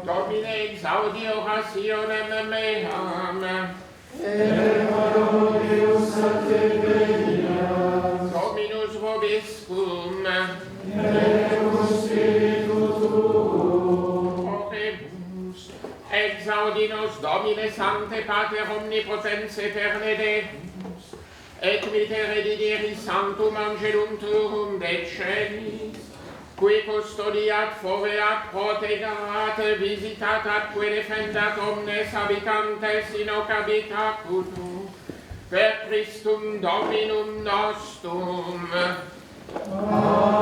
Domine exaudio adorationem meam. Deus a te veniam. Dominus vobiscum. Deus Spiritu tuo. Oremus. Exaudinos Domine Sancte Pater Omnipotens Eterne Deus. Et mitere dideris Sanctum Angelum Tuum de Celis. Qui custodiat, foveat, protegat, visitat atque defendat omnes habitantes in hoc habitaculo, per Christum Dominum nostrum. Amen.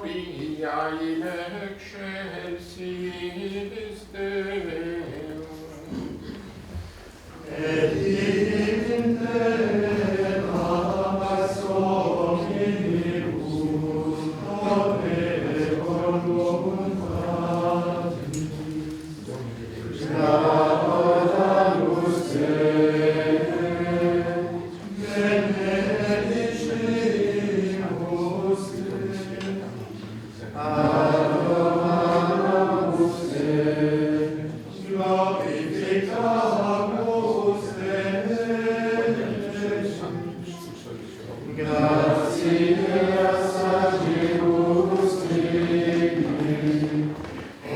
via in excelsis Deum. Et in te amas omnibus, opere voluntatis, gradamus te, benedicimus te, adoramus te, glorificamus te, gratias agibus Trinii,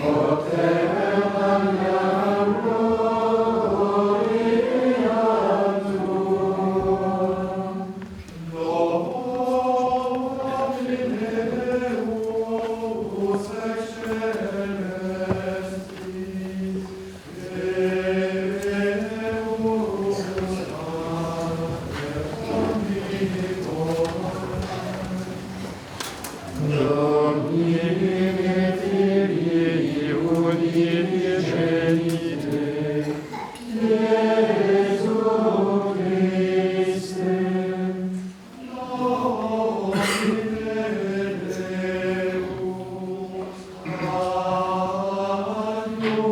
operam iam gloriam tuam, Dominus excelsis, Deus Domini Filii unigenite, Iesu Christe, Domine Deus, Agnus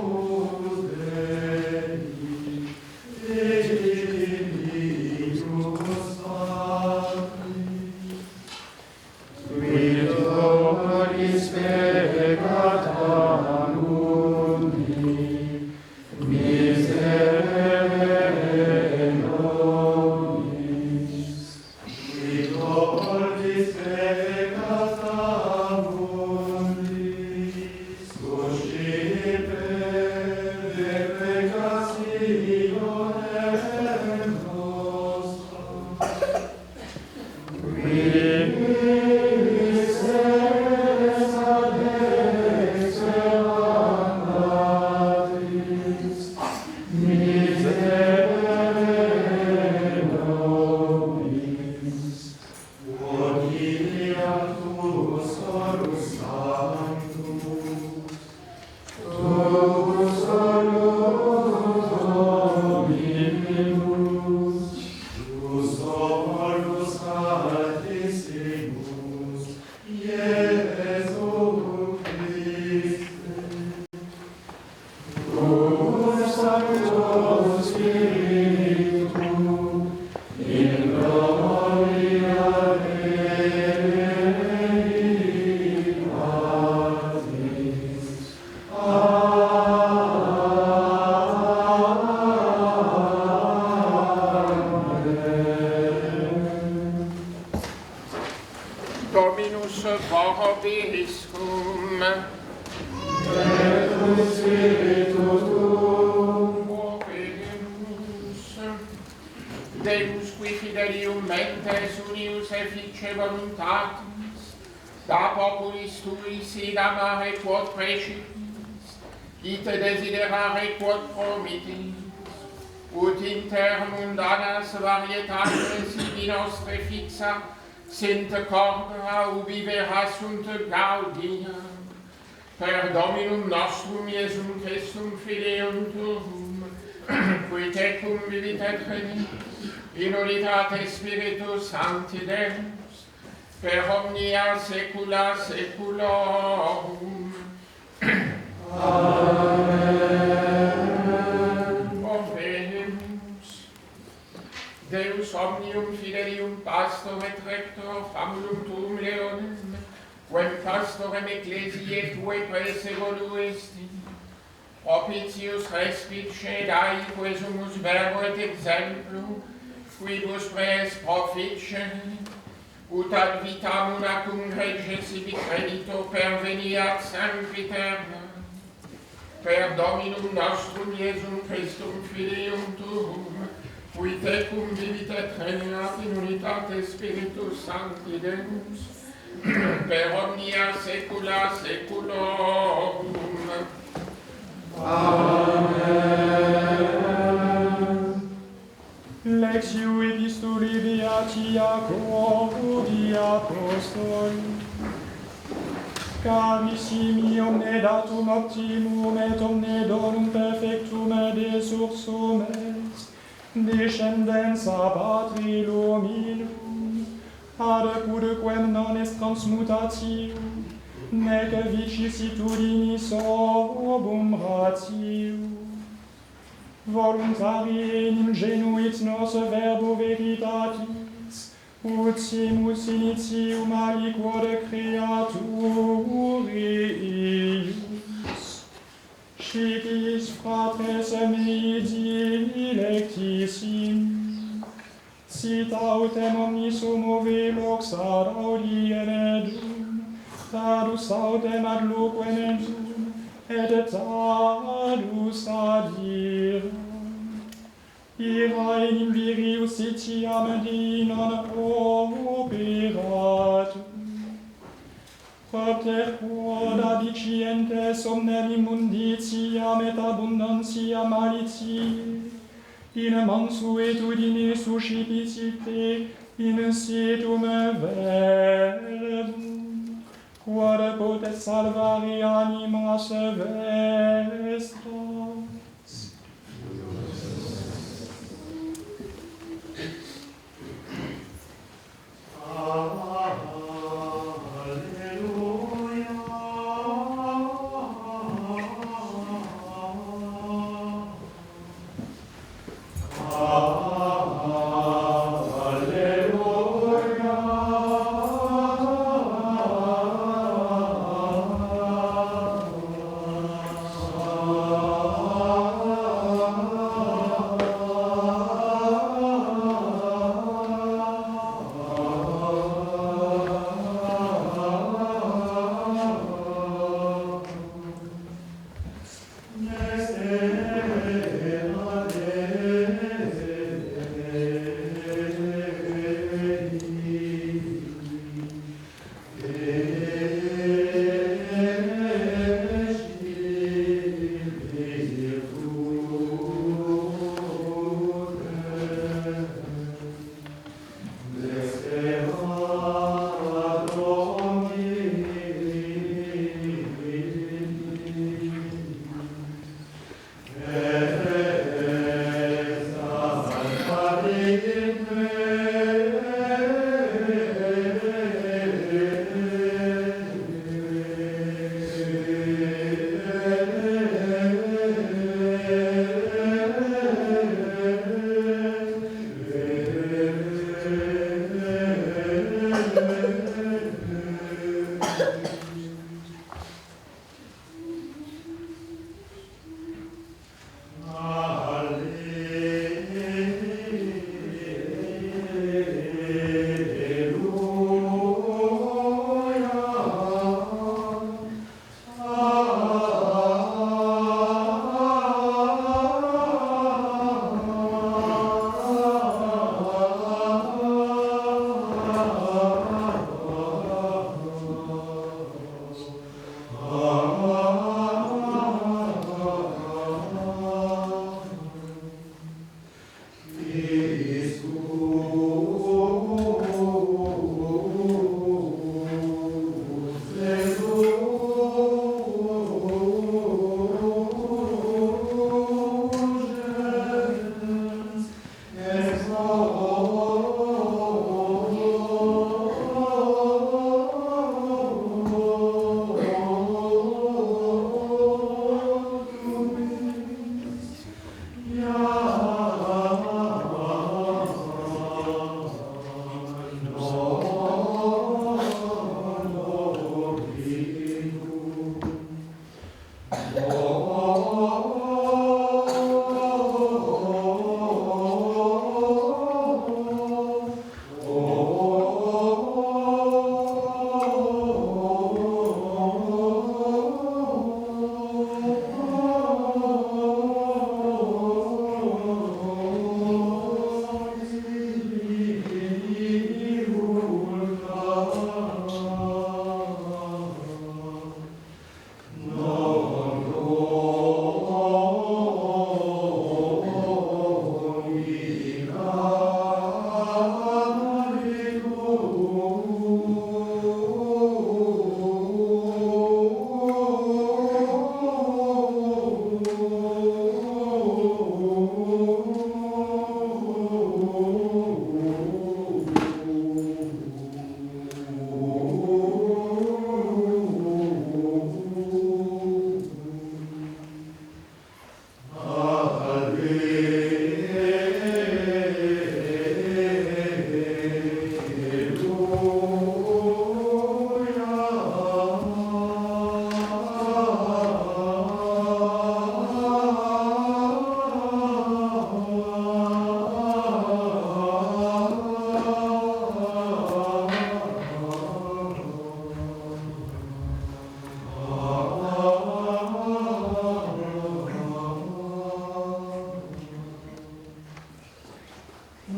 Dei, Divinius Patris, qui tollis peccata mundi, miserere nobis. Qui tollis peccata mundi, suscipe de peccationem nostra. Qui miseres ad exceleratis, miserere nobis. Odilia tuus solus sanctus, tuus solus Dominus, tuus solus altissimus, Iesu Christe. Tuus Sancto Spiritu, in gloria Dei Patris. Dominus vobiscum. Et cum spiritu tuum, Operemus. Deus qui fidelium mentes unius effice voluntatis, da populis tuis id amare quod precipitis, ite desiderare quod promittis, ut inter mundanas varietates ibi nostre fixa, sint corpora ubi vera sunt gaudia, per Dominum nostrum Iesum Christum Filium tuum, qui tecum vivit et regnit, in unitate Spiritus Sancti Deus, per omnia saecula saeculorum. Amen. Obemus. Deus omnium fidelium pastor et rector famulum tuum leonem, quem pastorem ecclesiae tuae prese voluesti, propitius respit cedae quesumus verbo et exemplum, quibus pres profice, ut ad vitam unacum reges ibi credito perveniat sempiterna, per Dominum nostrum Iesum Christum Filium tuum, qui tecum vivit et regnat in unitate Spiritus Sancti Deus, per omnia saecula saeculorum. Amen. Lectio epistoli beati Iacobu di Apostoli. Sanctissimi omne datum optimum et omne donum perfectum de sursum est, descendens a Patri luminum, ad cudequem non est transmutatio, nec vicissitudinis obum ratio. Voluntarie in ingenuit nos verbo veritatis, ut simus initium aliquod creaturius. Scitis fratres mei dilectissimi, sit autem omnis homo velox ad audiem edum, tadus autem ad loquem edum, et tadus ad iram. Ira in virius etiam Dei non operatum. Propter quod adicientes omnem immunditiam et abundantiam malitiae, in mansuetudine suscipicite, in situm verbum, quod potest salvare animas vestras.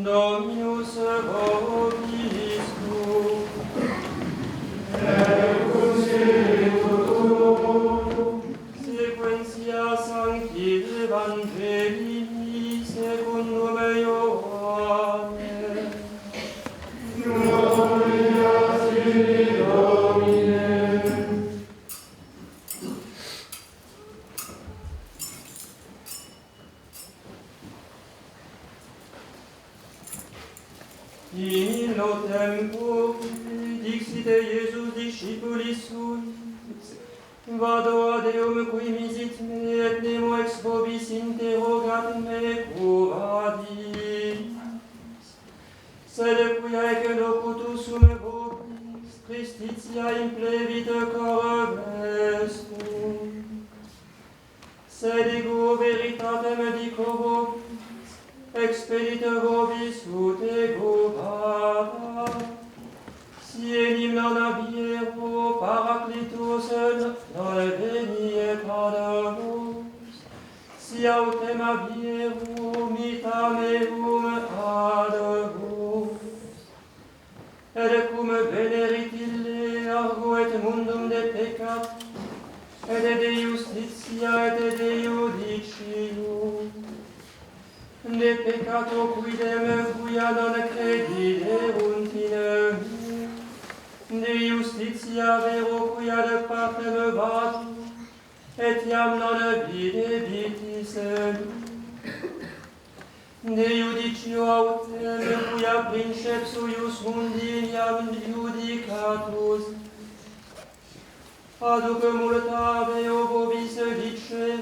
Dominus vobiscum. Sequentia Sancti Evangelii secundum Ioannem. Gloria tibi, Domine. In illo tempore dixite Iesus discipulis suis, vado ad eum qui misit me, et nemo ex vobis interrogat me cuvadis. Sed quia ec locutus sum vobis, tristitia implevit cor vestum. Sed ego veritatem dico vobis, expedit vobis ut ego vada. Si enim non abiero paraclitus non veniet ad vos, si autem abiero mitam eum ad vos. Et cum venerit ille argo et mundum de peccat, et de justitia et de judicio. De peccato quidem quia non crediderunt in me, de justitia vero quia de partem vado, et iam non videbitis me. De judicio autem quia princeps huius mundi iam judicatus. Aduc multa veo vobis dicere,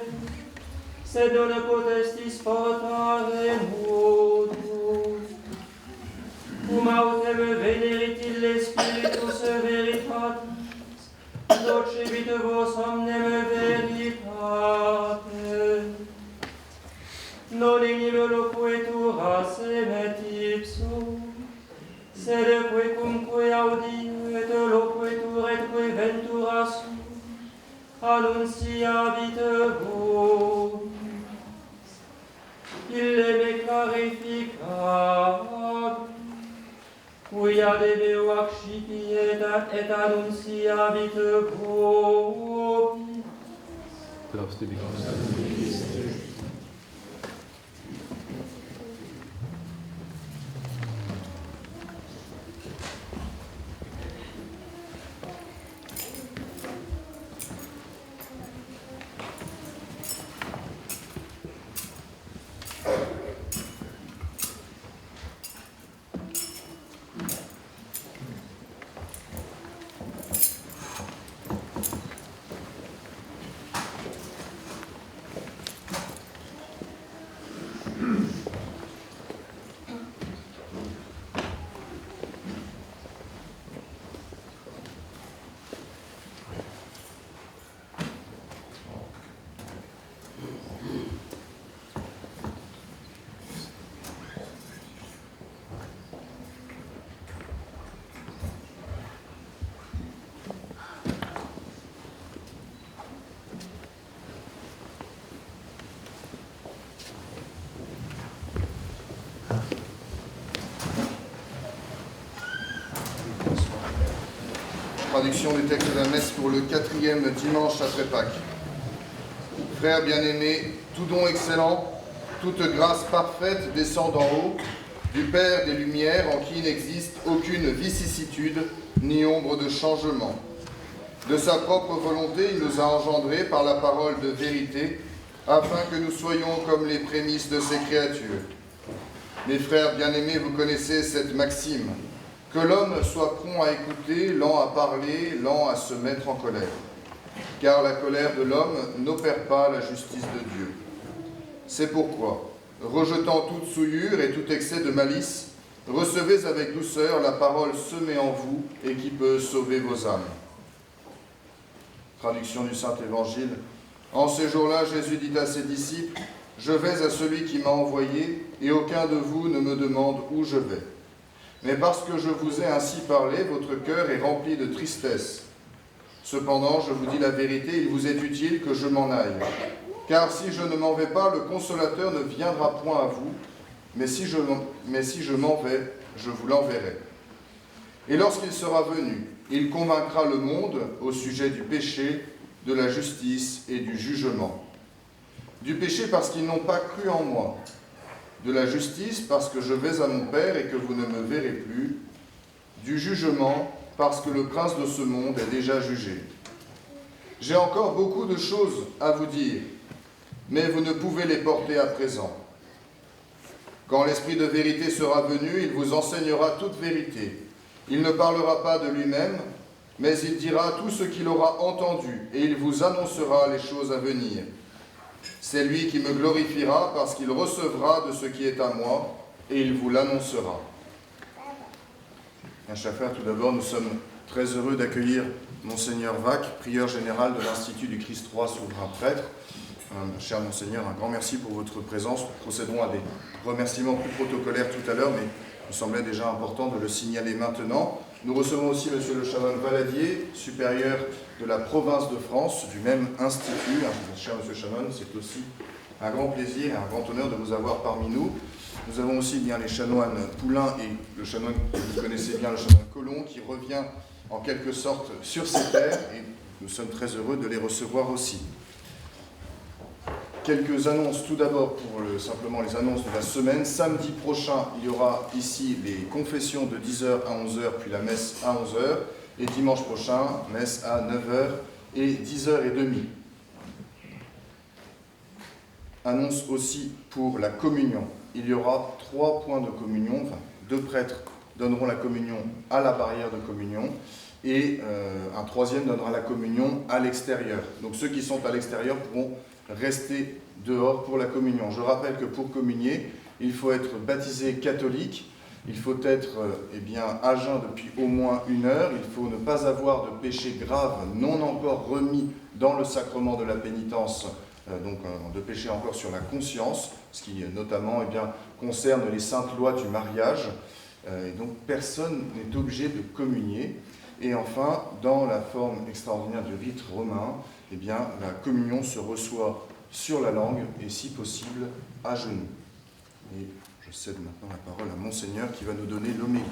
sed non potestis portare modo. Cum autem venerit ille Spiritus Veritatis, docebit vos omnem veritate. Non enim loquetura semet ipso, sed quecumque audiet loquetur et que ventura sum, annunciabit vos. Ille me clarificat, quia debeo accipiet et annunciabit vobis. Glaubst du dich? Traduction du texte de la messe pour le 4e dimanche après Pâques. Frères bien-aimés, tout don excellent, toute grâce parfaite descend d'en haut, du Père des Lumières, en qui n'existe aucune vicissitude ni ombre de changement. De sa propre volonté, il nous a engendrés par la parole de vérité, afin que nous soyons comme les prémices de ses créatures. Mes frères bien-aimés, vous connaissez cette maxime, que l'homme soit prompt à écouter, lent à parler, lent à se mettre en colère. Car la colère de l'homme n'opère pas la justice de Dieu. C'est pourquoi, rejetant toute souillure et tout excès de malice, recevez avec douceur la parole semée en vous et qui peut sauver vos âmes. Traduction du Saint-Évangile. En ces jours-là, Jésus dit à ses disciples, « Je vais à celui qui m'a envoyé, et aucun de vous ne me demande où je vais. Mais parce que je vous ai ainsi parlé, votre cœur est rempli de tristesse. Cependant, je vous dis la vérité, il vous est utile que je m'en aille. Car si je ne m'en vais pas, le Consolateur ne viendra point à vous, mais si je m'en vais, je vous l'enverrai. Et lorsqu'il sera venu, il convaincra le monde au sujet du péché, de la justice et du jugement. Du péché parce qu'ils n'ont pas cru en moi. De la justice parce que je vais à mon Père et que vous ne me verrez plus. Du jugement parce que le prince de ce monde est déjà jugé. J'ai encore beaucoup de choses à vous dire, mais vous ne pouvez les porter à présent. Quand l'Esprit de vérité sera venu, il vous enseignera toute vérité. Il ne parlera pas de lui-même, mais il dira tout ce qu'il aura entendu, et il vous annoncera les choses à venir. C'est lui qui me glorifiera, parce qu'il recevra de ce qui est à moi, et il vous l'annoncera. Bien, chers frères, tout d'abord, nous sommes très heureux d'accueillir Monseigneur Vac, prieur général de l'Institut du Christ Roi Souverain Prêtre. Cher Monseigneur, un grand merci pour votre présence. Nous procéderons à des remerciements plus protocolaires tout à l'heure, mais il me semblait déjà important de le signaler maintenant. Nous recevons aussi Monsieur le Chanoine Valadier, supérieur de la province de France, du même institut. Cher Monsieur Chanoine, c'est aussi un grand plaisir et un grand honneur de vous avoir parmi nous. Nous avons aussi bien les chanoines Poulain et le chanoine que vous connaissez bien, le chanoine Colomb, qui revient en quelque sorte sur ces terres, et nous sommes très heureux de les recevoir aussi. Quelques annonces tout d'abord pour simplement les annonces de la semaine. Samedi prochain, il y aura ici les confessions de 10h à 11h, puis la messe à 11h. Et dimanche prochain, messe à 9h et 10h30. Annonce aussi pour la communion. Il y aura 3 points de communion, enfin 2 prêtres donneront la communion à la barrière de communion et un 3e donnera la communion à l'extérieur. Donc ceux qui sont à l'extérieur pourront rester dehors pour la communion. Je rappelle que pour communier, il faut être baptisé catholique, il faut être à jeun depuis au moins 1 heure, il faut ne pas avoir de péché grave non encore remis dans le sacrement de la pénitence, donc de péché encore sur la conscience, ce qui notamment concerne les saintes lois du mariage. Et donc personne n'est obligé de communier. Et enfin, dans la forme extraordinaire du rite romain, la communion se reçoit sur la langue et si possible à genoux. Et je cède maintenant la parole à Monseigneur qui va nous donner l'homélie.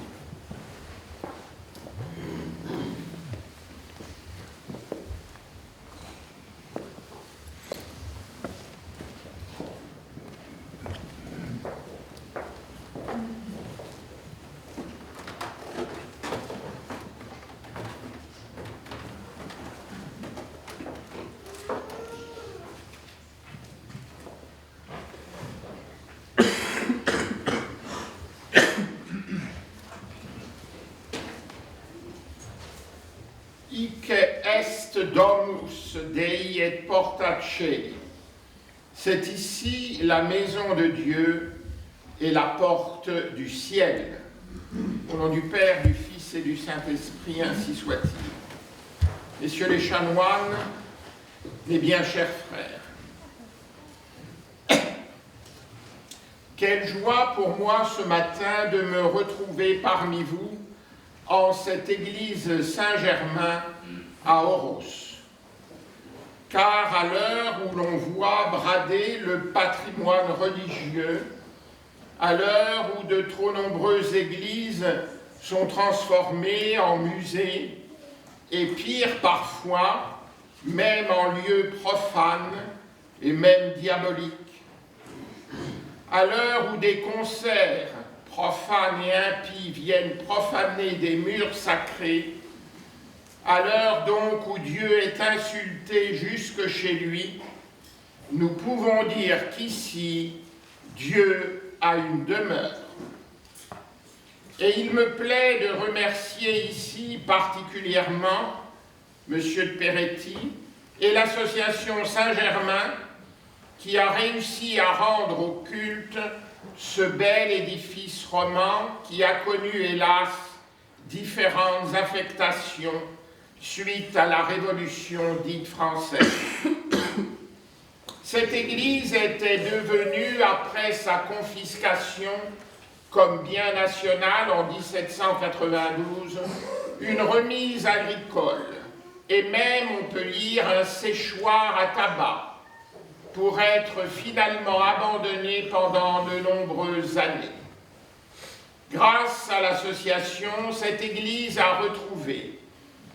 Domus Dei et porta celi. C'est ici la maison de Dieu et la porte du ciel. Au nom du Père, du Fils et du Saint-Esprit, ainsi soit-il. Messieurs les chanoines, mes bien chers frères, quelle joie pour moi ce matin de me retrouver parmi vous en cette église Saint-Germain à Oros. Car à l'heure où l'on voit brader le patrimoine religieux, à l'heure où de trop nombreuses églises sont transformées en musées, et pire parfois, même en lieux profanes et même diaboliques, à l'heure où des concerts profanes et impies viennent profaner des murs sacrés, à l'heure donc où Dieu est insulté jusque chez lui, nous pouvons dire qu'ici, Dieu a une demeure. Et il me plaît de remercier ici particulièrement M. de Peretti et l'association Saint-Germain qui a réussi à rendre au culte ce bel édifice roman qui a connu, hélas, différentes affectations suite à la Révolution dite française. Cette église était devenue, après sa confiscation comme bien national en 1792, une remise agricole, et même, on peut lire, un séchoir à tabac. pour être finalement abandonnée pendant de nombreuses années. Grâce à l'association, cette église a retrouvé,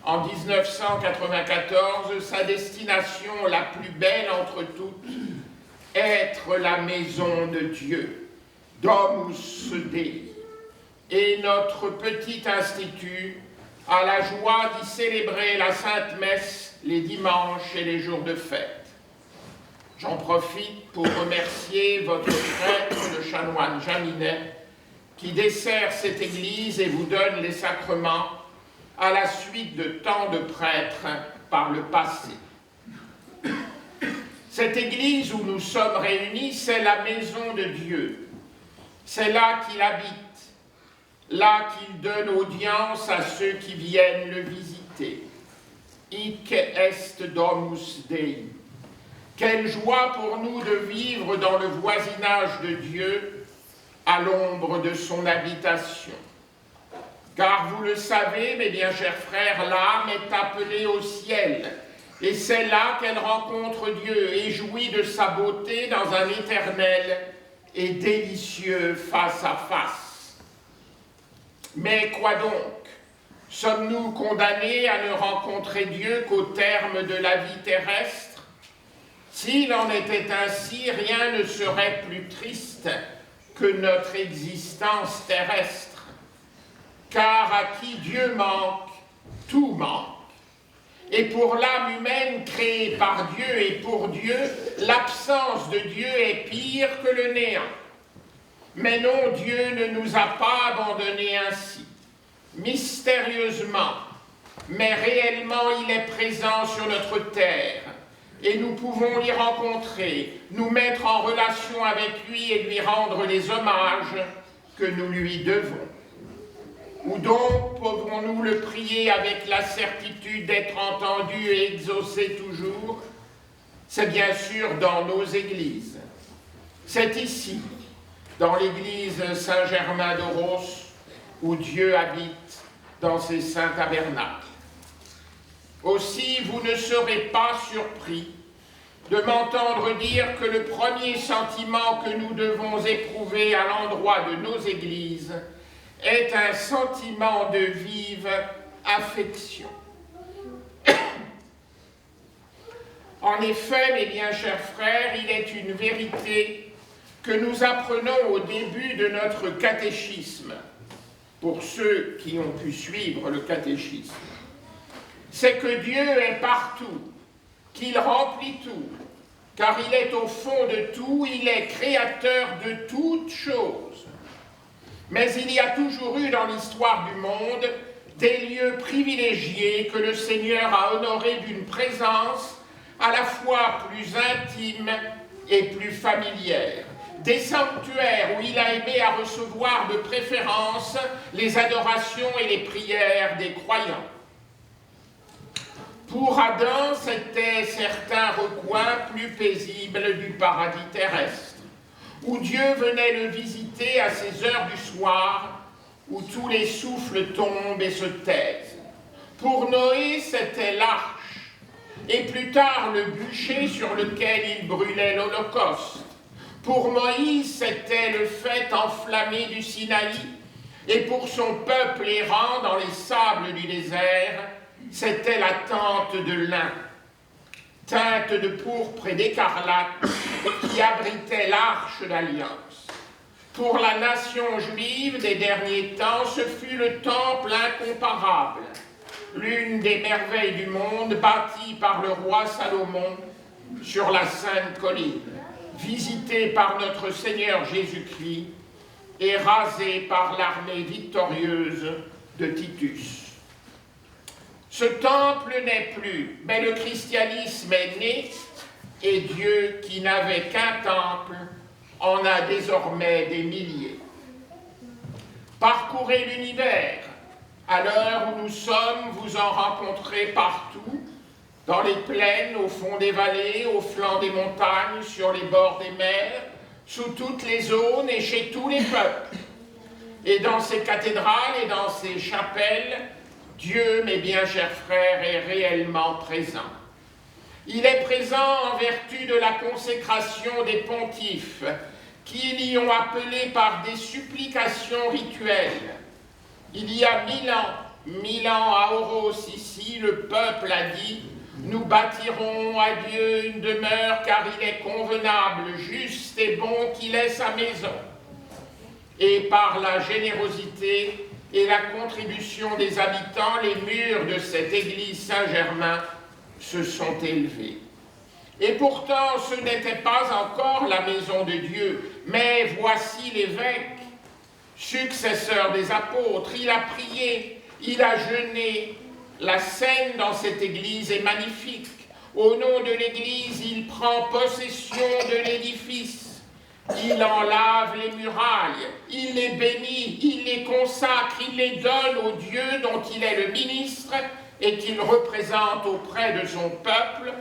en 1994, sa destination la plus belle entre toutes, être la maison de Dieu, Domus Dei. Et notre petit institut a la joie d'y célébrer la Sainte Messe les dimanches et les jours de fête. J'en profite pour remercier votre prêtre, le chanoine Jaminet, qui dessert cette église et vous donne les sacrements à la suite de tant de prêtres par le passé. Cette église où nous sommes réunis, c'est la maison de Dieu. C'est là qu'il habite, là qu'il donne audience à ceux qui viennent le visiter. Hic est Domus Dei. Quelle joie pour nous de vivre dans le voisinage de Dieu, à l'ombre de son habitation. Car vous le savez, mes bien chers frères, l'âme est appelée au ciel, et c'est là qu'elle rencontre Dieu et jouit de sa beauté dans un éternel et délicieux face à face. Mais quoi donc? Sommes-nous condamnés à ne rencontrer Dieu qu'au terme de la vie terrestre? S'il en était ainsi, rien ne serait plus triste que notre existence terrestre. Car à qui Dieu manque, tout manque. Et pour l'âme humaine créée par Dieu et pour Dieu, l'absence de Dieu est pire que le néant. Mais non, Dieu ne nous a pas abandonnés ainsi. Mystérieusement, mais réellement, il est présent sur notre terre. Et nous pouvons l'y rencontrer, nous mettre en relation avec lui et lui rendre les hommages que nous lui devons. Ou donc pourrons-nous le prier avec la certitude d'être entendu et exaucé toujours? C'est bien sûr dans nos églises. C'est ici, dans l'église Saint-Germain-d'Auros, où Dieu habite dans ses saints tabernacles. Aussi, vous ne serez pas surpris de m'entendre dire que le premier sentiment que nous devons éprouver à l'endroit de nos églises est un sentiment de vive affection. En effet, mes bien chers frères, il est une vérité que nous apprenons au début de notre catéchisme, pour ceux qui ont pu suivre le catéchisme. C'est que Dieu est partout, qu'il remplit tout, car il est au fond de tout, il est créateur de toutes choses. Mais il y a toujours eu dans l'histoire du monde des lieux privilégiés que le Seigneur a honorés d'une présence à la fois plus intime et plus familière. Des sanctuaires où il a aimé à recevoir de préférence les adorations et les prières des croyants. Pour Adam, c'était certains recoins plus paisibles du paradis terrestre, où Dieu venait le visiter à ces heures du soir, où tous les souffles tombent et se taisent. Pour Noé, c'était l'arche, et plus tard le bûcher sur lequel il brûlait l'Holocauste. Pour Moïse, c'était le faîte enflammé du Sinaï, et pour son peuple errant dans les sables du désert, c'était la tente de lin, teinte de pourpre et d'écarlate, qui abritait l'arche d'alliance. Pour la nation juive des derniers temps, ce fut le temple incomparable, l'une des merveilles du monde, bâtie par le roi Salomon sur la Sainte Colline, visitée par notre Seigneur Jésus-Christ et rasée par l'armée victorieuse de Titus. Ce temple n'est plus, mais le christianisme est né, et Dieu, qui n'avait qu'un temple, en a désormais des milliers. Parcourez l'univers. À l'heure où nous sommes, vous en rencontrez partout, dans les plaines, au fond des vallées, au flanc des montagnes, sur les bords des mers, sous toutes les zones et chez tous les peuples. Et dans ces cathédrales et dans ces chapelles, Dieu, mes bien chers frères, est réellement présent. Il est présent en vertu de la consécration des pontifes, qui l'y ont appelé par des supplications rituelles. Il y a 1000 ans à Oros, ici, le peuple a dit « Nous bâtirons à Dieu une demeure, car il est convenable, juste et bon qu'il ait sa maison. » Et par la générosité et la contribution des habitants, les murs de cette église Saint-Germain se sont élevés. Et pourtant, ce n'était pas encore la maison de Dieu, mais voici l'évêque, successeur des apôtres. Il a prié, il a jeûné. La scène dans cette église est magnifique. Au nom de l'église, il prend possession de l'édifice. Il en lave les murailles, il les bénit, il les consacre, il les donne au Dieu dont il est le ministre et qu'il représente auprès de son peuple.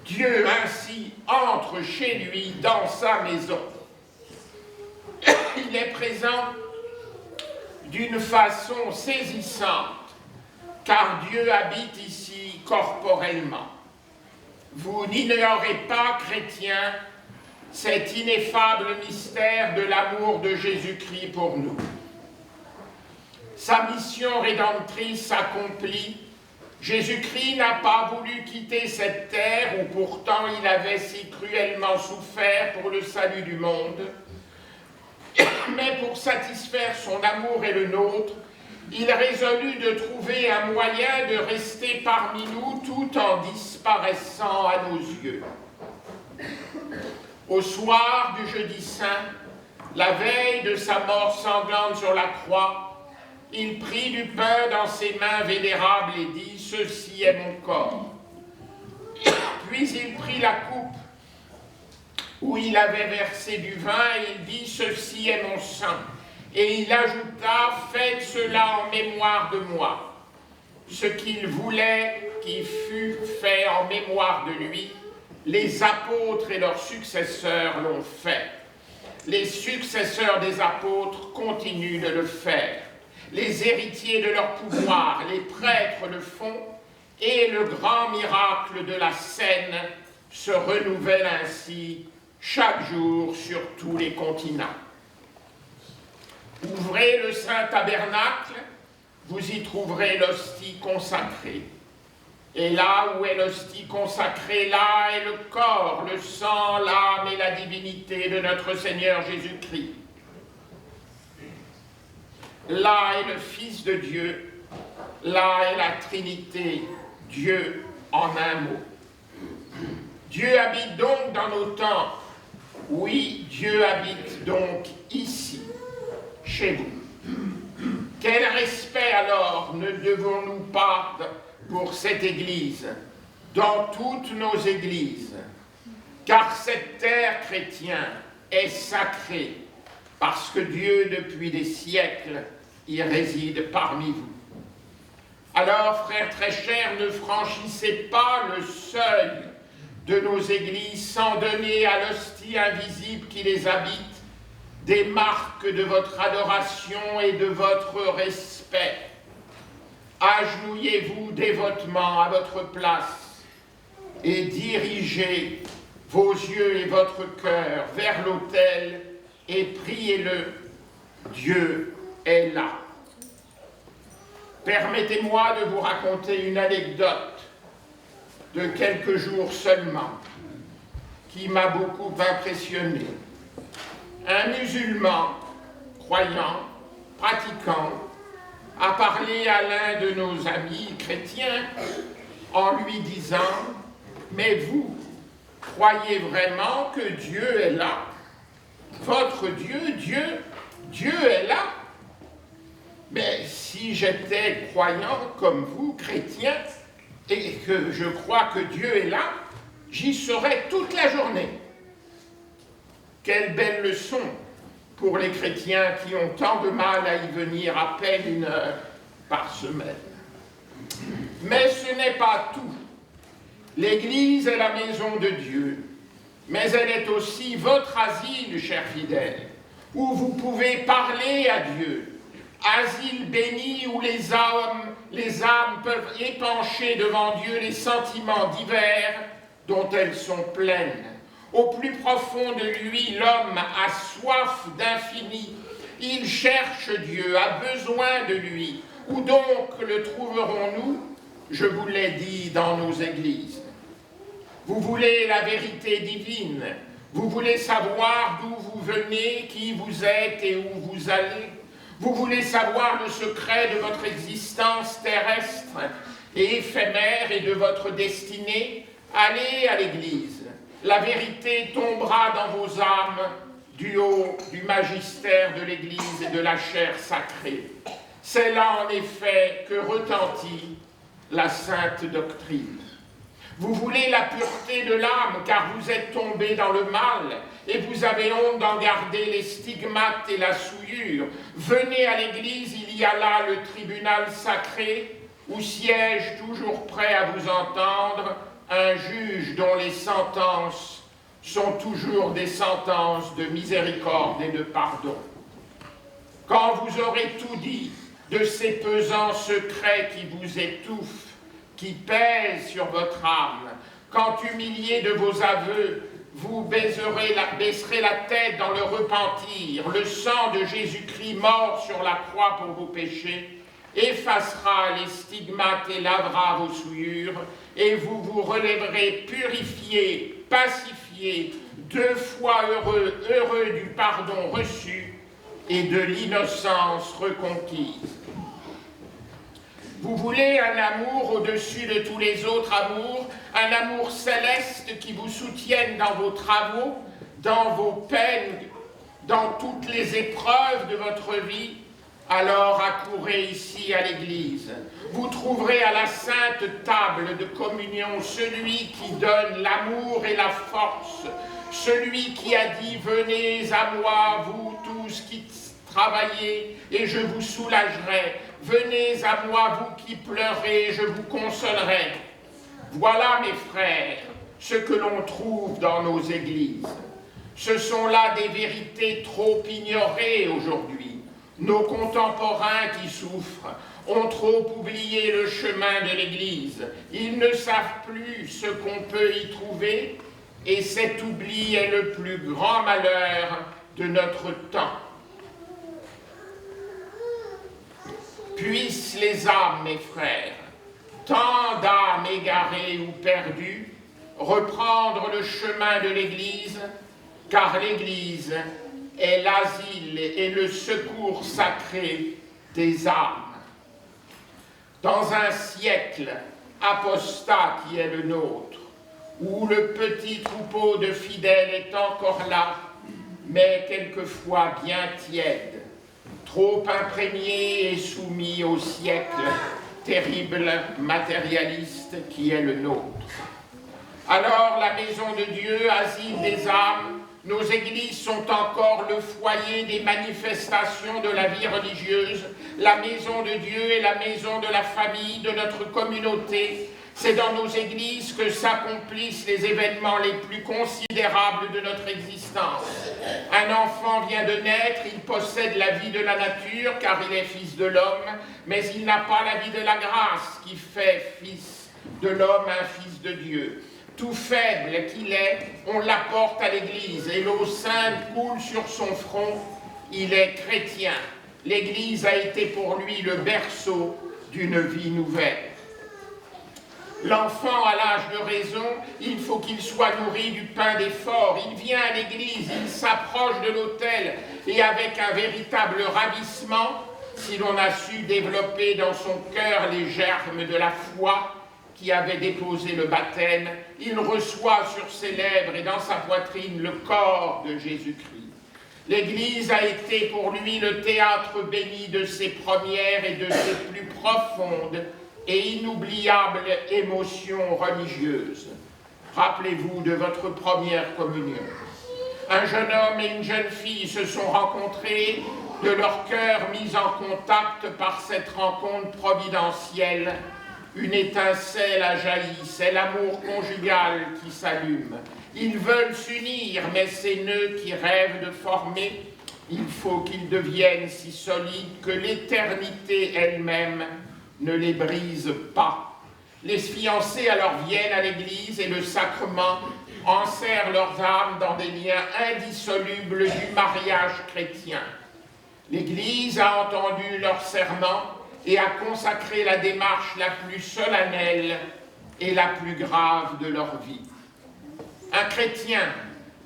Dieu ainsi entre chez lui dans sa maison. Il est présent d'une façon saisissante, car Dieu habite ici corporellement. Vous n'ignorez pas, chrétiens, cet ineffable mystère de l'amour de Jésus-Christ pour nous. Sa mission rédemptrice accomplie, Jésus-Christ n'a pas voulu quitter cette terre où pourtant il avait si cruellement souffert pour le salut du monde, mais pour satisfaire son amour et le nôtre, il résolut de trouver un moyen de rester parmi nous tout en disparaissant à nos yeux. Au soir du jeudi saint, la veille de sa mort sanglante sur la croix, il prit du pain dans ses mains vénérables et dit « Ceci est mon corps ». Puis il prit la coupe où il avait versé du vin et il dit « Ceci est mon sang ». Et il ajouta « Faites cela en mémoire de moi ». Ce qu'il voulait qui fût fait en mémoire de lui, les apôtres et leurs successeurs l'ont fait. Les successeurs des apôtres continuent de le faire. Les héritiers de leur pouvoir, les prêtres le font, et le grand miracle de la scène se renouvelle ainsi chaque jour sur tous les continents. Ouvrez le saint tabernacle, vous y trouverez l'hostie consacrée. Et là où est l'hostie consacrée, là est le corps, le sang, l'âme et la divinité de notre Seigneur Jésus-Christ. Là est le Fils de Dieu, là est la Trinité, Dieu en un mot. Dieu habite donc dans nos temps. Oui, Dieu habite donc ici, chez vous. Quel respect alors ne devons-nous pas pour cette Église, dans toutes nos églises, car cette terre chrétienne est sacrée, parce que Dieu, depuis des siècles, y réside parmi vous. Alors, frères très chers, ne franchissez pas le seuil de nos églises sans donner à l'hostie invisible qui les habite des marques de votre adoration et de votre respect. Agenouillez-vous dévotement à votre place et dirigez vos yeux et votre cœur vers l'autel et priez-le. Dieu est là. Permettez-moi de vous raconter une anecdote de quelques jours seulement qui m'a beaucoup impressionné. Un musulman, croyant, pratiquant, a parlé à l'un de nos amis chrétiens en lui disant « Mais vous, croyez vraiment que Dieu est là? Votre Dieu, Dieu est là? Mais si j'étais croyant comme vous, chrétien, et que je crois que Dieu est là, j'y serais toute la journée. » Quelle belle leçon pour les chrétiens qui ont tant de mal à y venir à peine 1 heure par semaine. Mais ce n'est pas tout. L'Église est la maison de Dieu, mais elle est aussi votre asile, chers fidèles, où vous pouvez parler à Dieu. Asile béni où les âmes peuvent épancher devant Dieu les sentiments divers dont elles sont pleines. Au plus profond de lui, l'homme a soif d'infini. Il cherche Dieu, a besoin de lui. Où donc le trouverons-nous? Je vous l'ai dit, dans nos églises. Vous voulez la vérité divine. Vous voulez savoir d'où vous venez, qui vous êtes et où vous allez. Vous voulez savoir le secret de votre existence terrestre et éphémère et de votre destinée. Allez à l'Église. La vérité tombera dans vos âmes du haut du magistère de l'Église et de la chair sacrée. C'est là en effet que retentit la sainte doctrine. Vous voulez la pureté de l'âme, car vous êtes tombés dans le mal, et vous avez honte d'en garder les stigmates et la souillure. Venez à l'Église, il y a là le tribunal sacré, où siège toujours prêt à vous entendre un juge dont les sentences sont toujours des sentences de miséricorde et de pardon. Quand vous aurez tout dit de ces pesants secrets qui vous étouffent, qui pèse sur votre âme, quand humilié de vos aveux, vous baisserez la tête dans le repentir, le sang de Jésus-Christ mort sur la croix pour vos péchés effacera les stigmates et lavera vos souillures, et vous vous relèverez purifiés, pacifiés, 2 fois heureux, heureux du pardon reçu et de l'innocence reconquise. Vous voulez un amour au-dessus de tous les autres amours, un amour céleste qui vous soutienne dans vos travaux, dans vos peines, dans toutes les épreuves de votre vie, alors accourez ici à l'Église. Vous trouverez à la sainte table de communion celui qui donne l'amour et la force, celui qui a dit « Venez à moi, vous tous qui travaillez, et je vous soulagerai. Venez à moi, vous qui pleurez, je vous consolerai. » Voilà, mes frères, ce que l'on trouve dans nos églises. Ce sont là des vérités trop ignorées aujourd'hui. Nos contemporains qui souffrent ont trop oublié le chemin de l'Église. Ils ne savent plus ce qu'on peut y trouver, et cet oubli est le plus grand malheur de notre temps. Puissent les âmes, mes frères, tant d'âmes égarées ou perdues, reprendre le chemin de l'Église, car l'Église est l'asile et le secours sacré des âmes. Dans un siècle apostat qui est le nôtre, où le petit troupeau de fidèles est encore là, mais quelquefois bien tiède, trop imprégné et soumis au siècle terrible matérialiste qui est le nôtre. Alors la maison de Dieu, asile des âmes, nos églises sont encore le foyer des manifestations de la vie religieuse. La maison de Dieu est la maison de la famille, de notre communauté. C'est dans nos églises que s'accomplissent les événements les plus considérables de notre existence. Un enfant vient de naître, il possède la vie de la nature, car il est fils de l'homme, mais il n'a pas la vie de la grâce, qui fait fils de l'homme un fils de Dieu. Tout faible qu'il est, on l'apporte à l'Église, et l'eau sainte coule sur son front. Il est chrétien. L'Église a été pour lui le berceau d'une vie nouvelle. L'enfant, à l'âge de raison, il faut qu'il soit nourri du pain des forts. Il vient à l'église, il s'approche de l'autel, et avec un véritable ravissement, si l'on a su développer dans son cœur les germes de la foi qui avait déposé le baptême, il reçoit sur ses lèvres et dans sa poitrine le corps de Jésus-Christ. L'Église a été pour lui le théâtre béni de ses premières et de ses plus profondes et inoubliables émotions religieuses. Rappelez-vous de votre première communion. Un jeune homme et une jeune fille se sont rencontrés, de leur cœur mis en contact par cette rencontre providentielle. Une étincelle a jailli, c'est l'amour conjugal qui s'allume. Ils veulent s'unir, mais ces nœuds qui rêvent de former, il faut qu'ils deviennent si solides que l'éternité elle-même ne les brise pas. Les fiancés alors viennent à l'église et le sacrement enserre leurs âmes dans des liens indissolubles du mariage chrétien. L'Église a entendu leur serment et a consacré la démarche la plus solennelle et la plus grave de leur vie. Un chrétien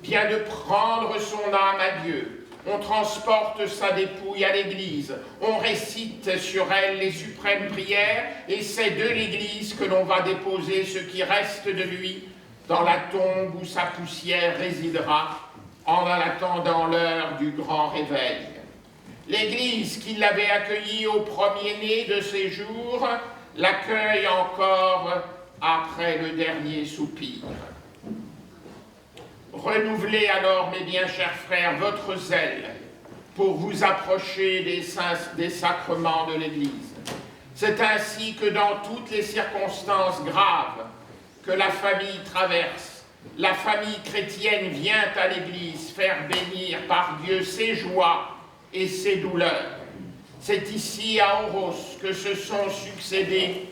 vient de prendre son âme à Dieu. On transporte sa dépouille à l'Église. On récite sur elle les suprêmes prières et c'est de l'Église que l'on va déposer ce qui reste de lui dans la tombe où sa poussière résidera en attendant l'heure du grand réveil. L'Église qui l'avait accueilli au premier-né de ses jours l'accueille encore après le dernier soupir. Renouvelez alors, mes bien chers frères, votre zèle pour vous approcher des sacrements de l'Église. C'est ainsi que dans toutes les circonstances graves que la famille traverse, la famille chrétienne vient à l'Église faire bénir par Dieu ses joies et ses douleurs. C'est ici à Oros que se sont succédés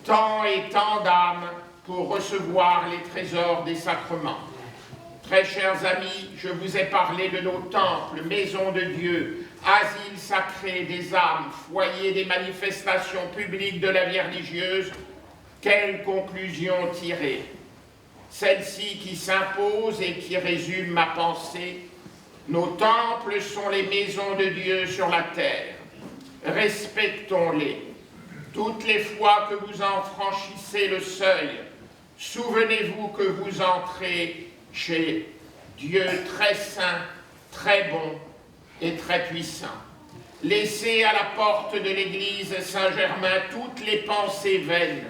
tant et tant d'âmes pour recevoir les trésors des sacrements. Très chers amis, je vous ai parlé de nos temples, maisons de Dieu, asiles sacrés des âmes, foyers des manifestations publiques de la vie religieuse. Quelle conclusion tirer? Celle-ci qui s'impose et qui résume ma pensée. Nos temples sont les maisons de Dieu sur la terre. Respectons-les. Toutes les fois que vous en franchissez le seuil, souvenez-vous que vous entrez chez Dieu très saint, très bon et très puissant. Laissez à la porte de l'église Saint-Germain toutes les pensées vaines,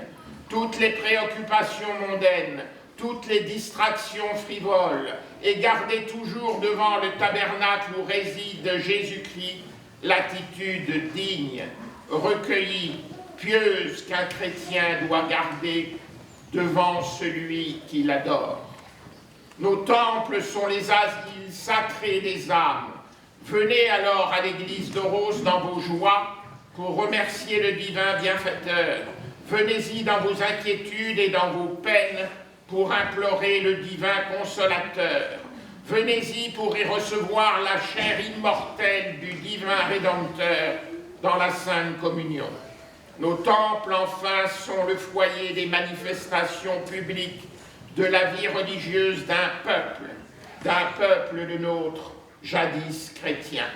toutes les préoccupations mondaines, toutes les distractions frivoles, et gardez toujours devant le tabernacle où réside Jésus-Christ l'attitude digne, recueillie, pieuse qu'un chrétien doit garder devant celui qui l'adore. Nos temples sont les asiles sacrés des âmes. Venez alors à l'église d'Oros dans vos joies pour remercier le divin bienfaiteur. Venez-y dans vos inquiétudes et dans vos peines pour implorer le divin consolateur. Venez-y pour y recevoir la chair immortelle du divin Rédempteur dans la Sainte Communion. Nos temples, enfin, sont le foyer des manifestations publiques de la vie religieuse d'un peuple le nôtre, jadis chrétien.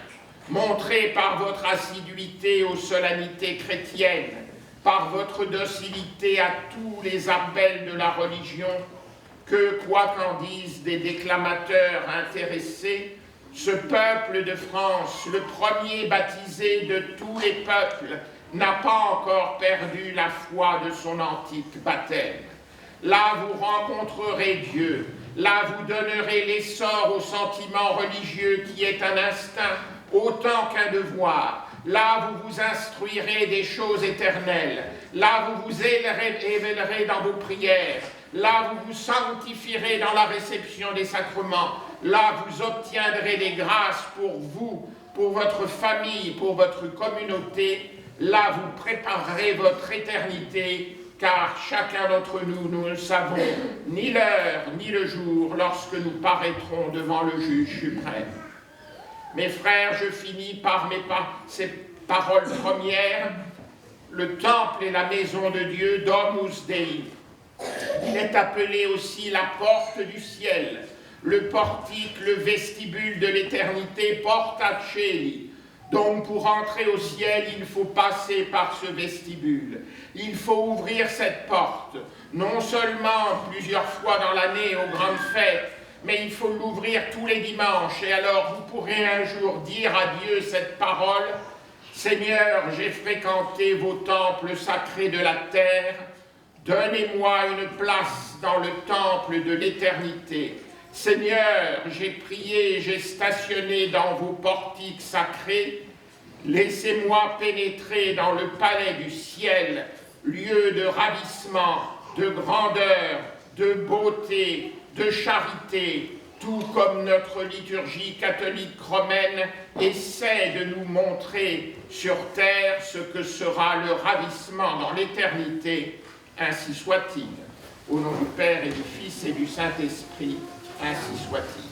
Montrez par votre assiduité aux solennités chrétiennes, par votre docilité à tous les appels de la religion, que, quoi qu'en disent des déclamateurs intéressés, ce peuple de France, le premier baptisé de tous les peuples, n'a pas encore perdu la foi de son antique baptême. Là, vous rencontrerez Dieu. Là, vous donnerez l'essor au sentiment religieux qui est un instinct autant qu'un devoir. Là, vous vous instruirez des choses éternelles. Là, vous vous éleverez dans vos prières. Là, vous vous sanctifierez dans la réception des sacrements. Là, vous obtiendrez des grâces pour vous, pour votre famille, pour votre communauté. Là, vous préparerez votre éternité, car chacun d'entre nous, nous ne savons ni l'heure ni le jour lorsque nous paraîtrons devant le juge suprême. Mes frères, je finis par ces paroles premières. Le temple est la maison de Dieu, Domus Dei. Il est appelé aussi la porte du ciel, le portique, le vestibule de l'éternité, porta coeli. Donc pour entrer au ciel, il faut passer par ce vestibule. Il faut ouvrir cette porte, non seulement plusieurs fois dans l'année aux grandes fêtes, mais il faut l'ouvrir tous les dimanches. Et alors vous pourrez un jour dire à Dieu cette parole: Seigneur, j'ai fréquenté vos temples sacrés de la terre, donnez-moi une place dans le temple de l'éternité. Seigneur, j'ai prié, j'ai stationné dans vos portiques sacrés, laissez-moi pénétrer dans le palais du ciel, lieu de ravissement, de grandeur, de beauté, de charité, tout comme notre liturgie catholique romaine essaie de nous montrer sur terre ce que sera le ravissement dans l'éternité ainsi soit-il. Au nom du Père et du Fils et du Saint-Esprit, ainsi soit-il.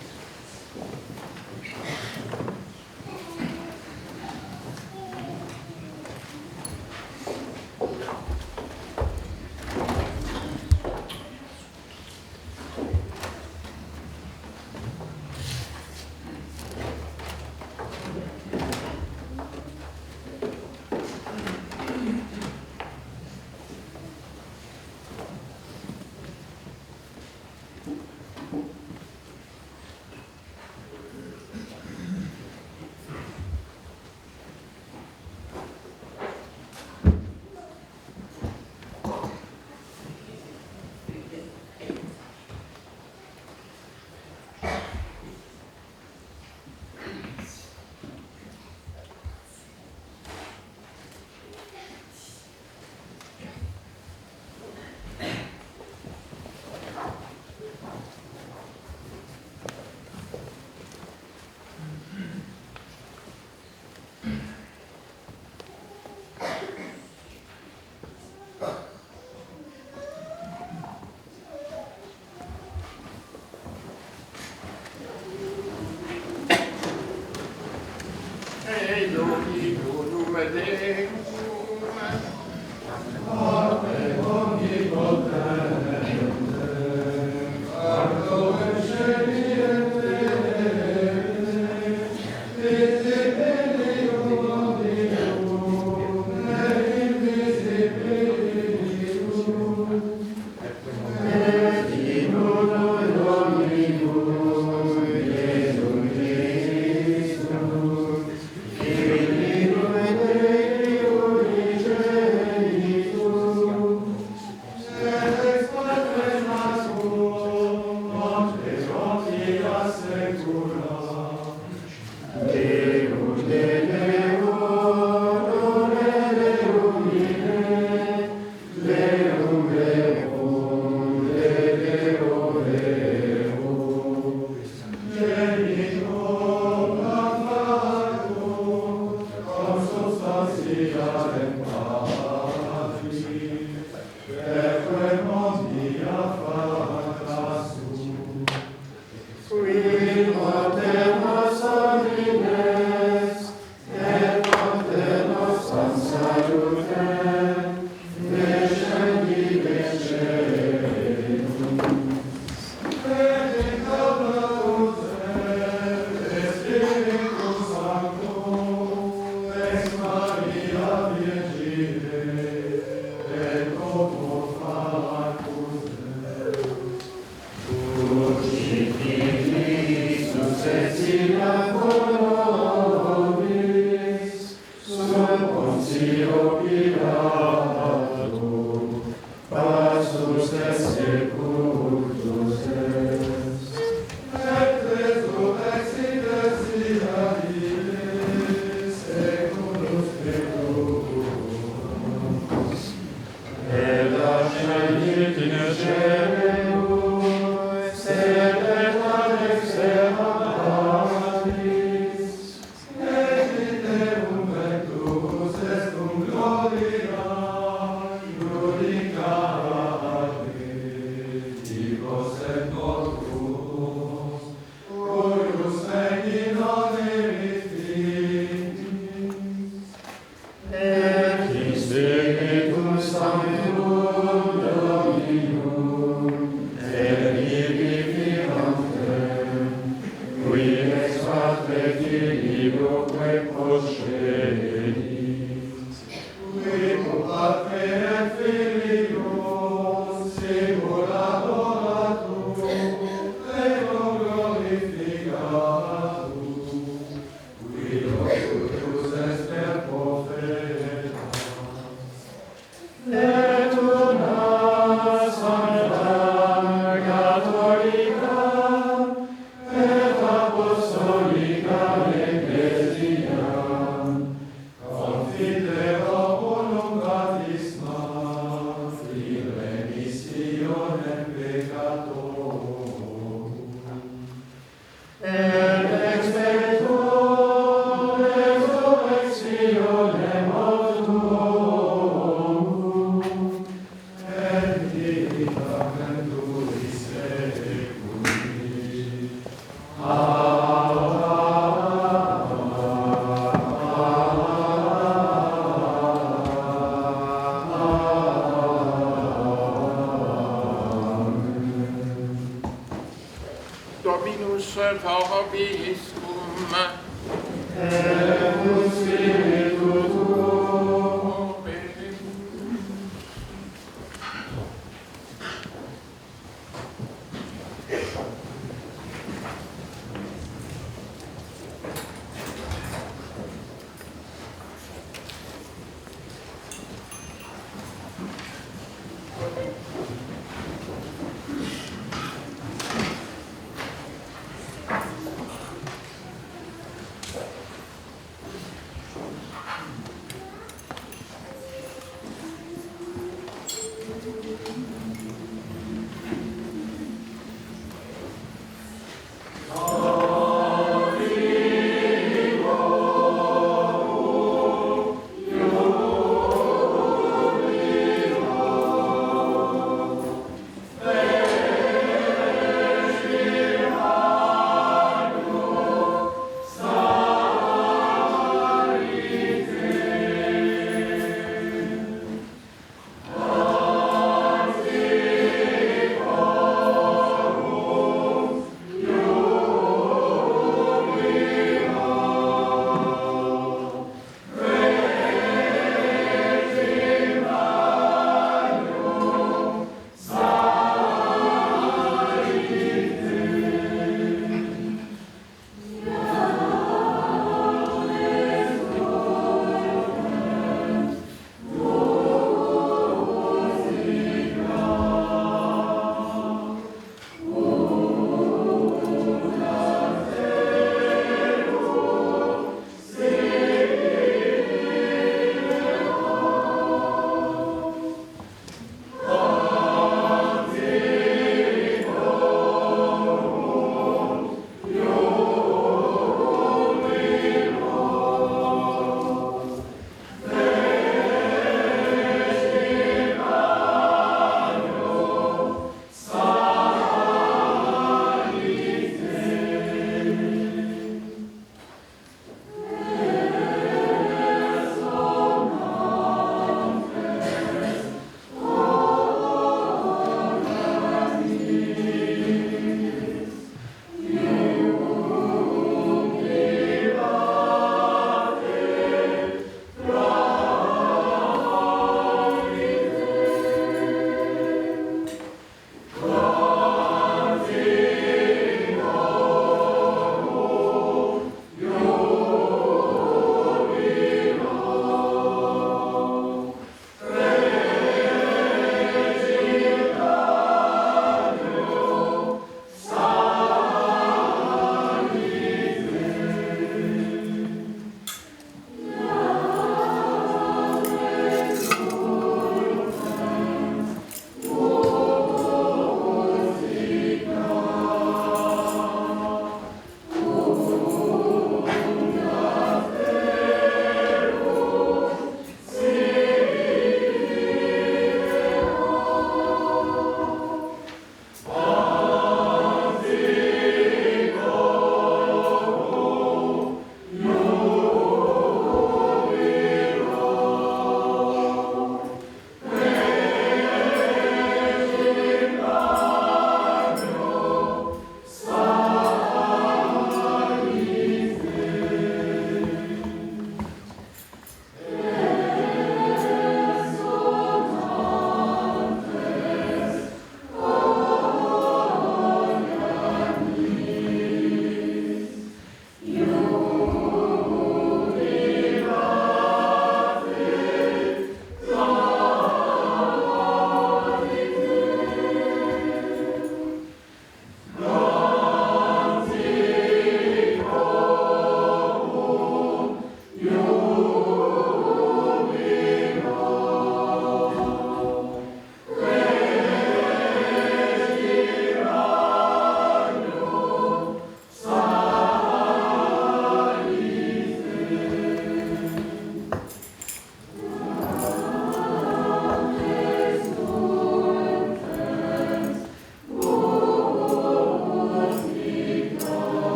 Confidere voluntatis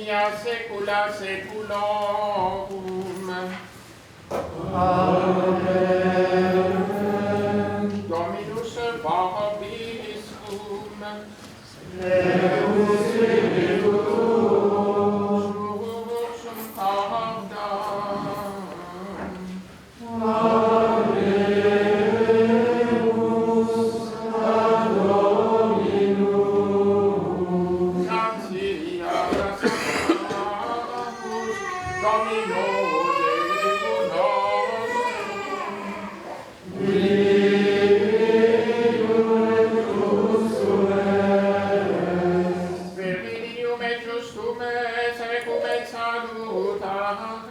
omnia saecula saeculorum. Amen. Dominus vobiscum. Deus spiritu tuo. Sursum cordam. Abemus ad Dominum. Gratia Sanctus Domino Deus nostrum. Virginium et justum est recum et salutare,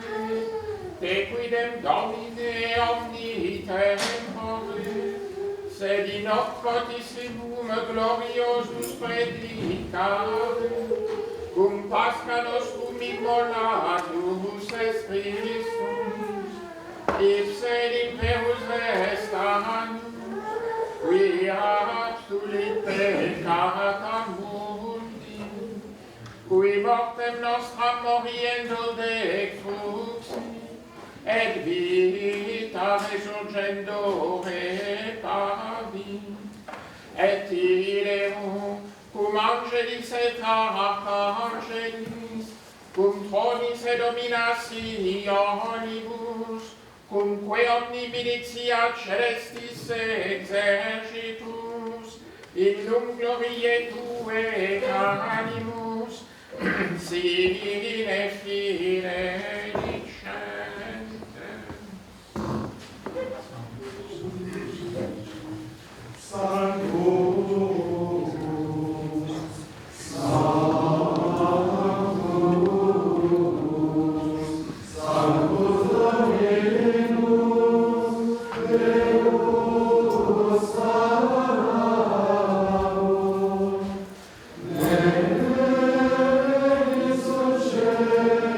te quidem Domine omni tempore, sed in hoc fortissimum gloriosus predicare, cum Pascha nostrum immolatus est Christus, ipse imperus restanus, qui abstulit peccata mundi, qui mortem nostram moriendo defruxi, et vita resurgendo repavi, et ilerum cum angelis et archangelis, cum tronis et dominationibus, cumque omni militia celestis exercitus, in num gloriae Tuae animus, sine fine dicente. Sanctus, Sanctus, Sanctus Dominus, Deus Sabaoth, Veni succede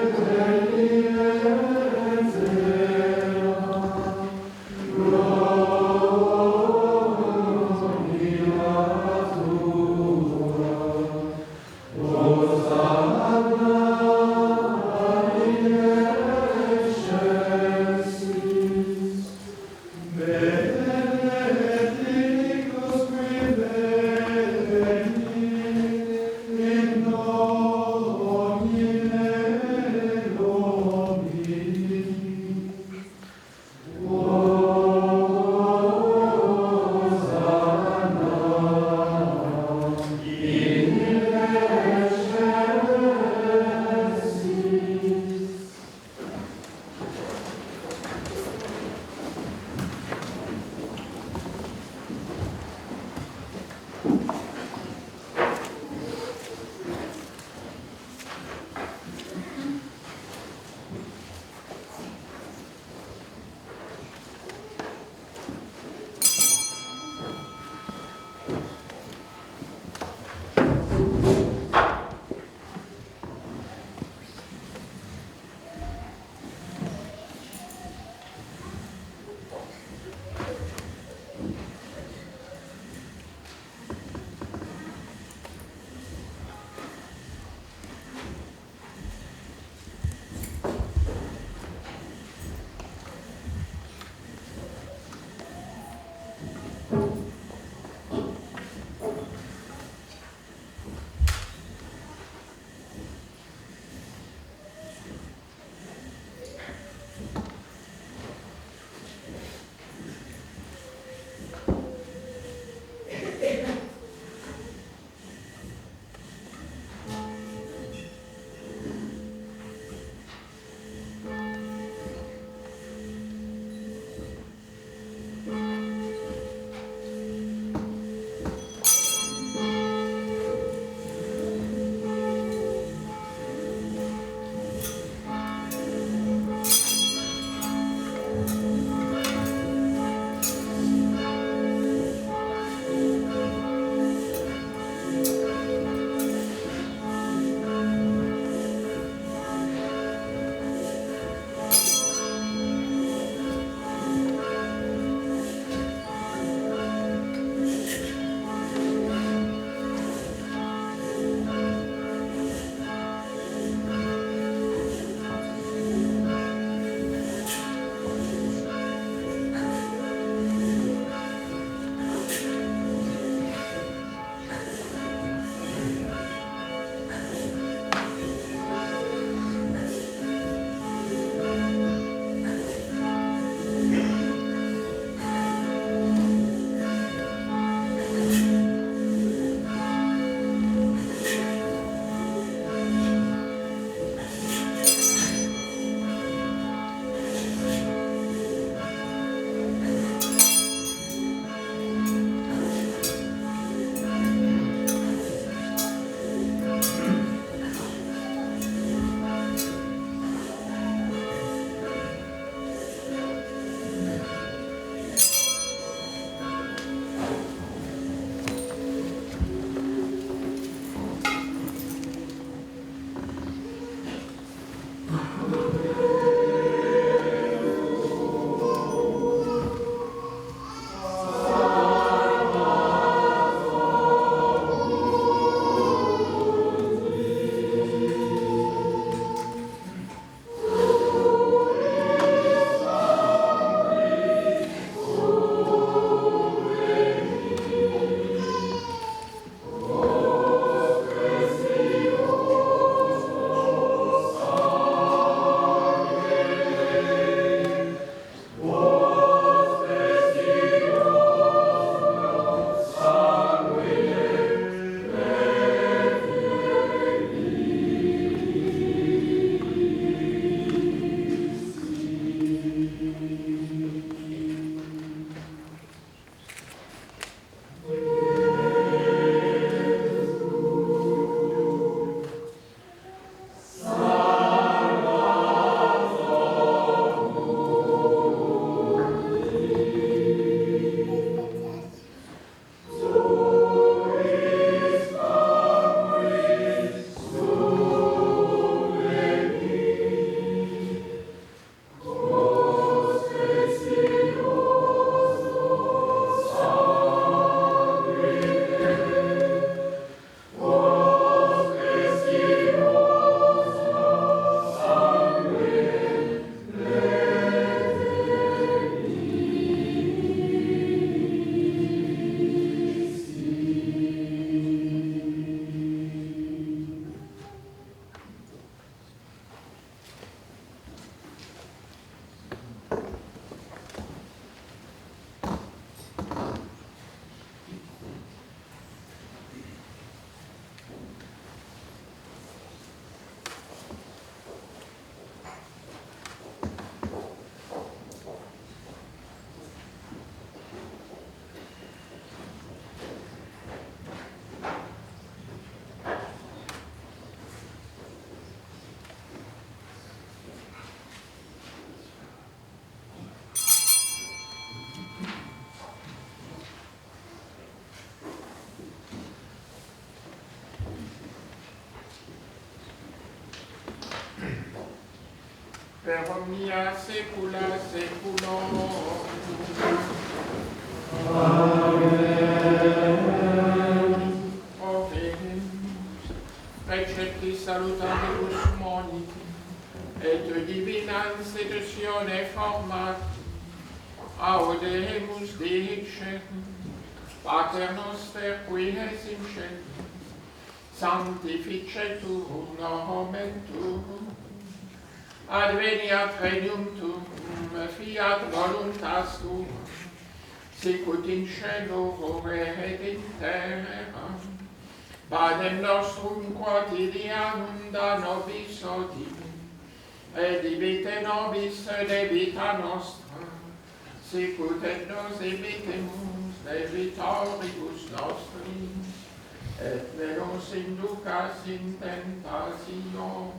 per omnia saecula saeculorum. Oremus, recepti salutaribus moniti, et divina seduzione formati, audemus dicere, Pater noster qui es in cielo, sanctificetur nomen tuum, adveniat regnum tuum, fiat voluntas tua, sicut in cielo et in terra. Panem nostrum quotidianum da nobis hodie, et dimitte nobis debita nostra, sicut et nos imitemus debitoribus nostris, et ne nos inducas in tentationem,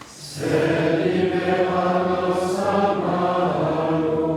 sed libera nos a malo.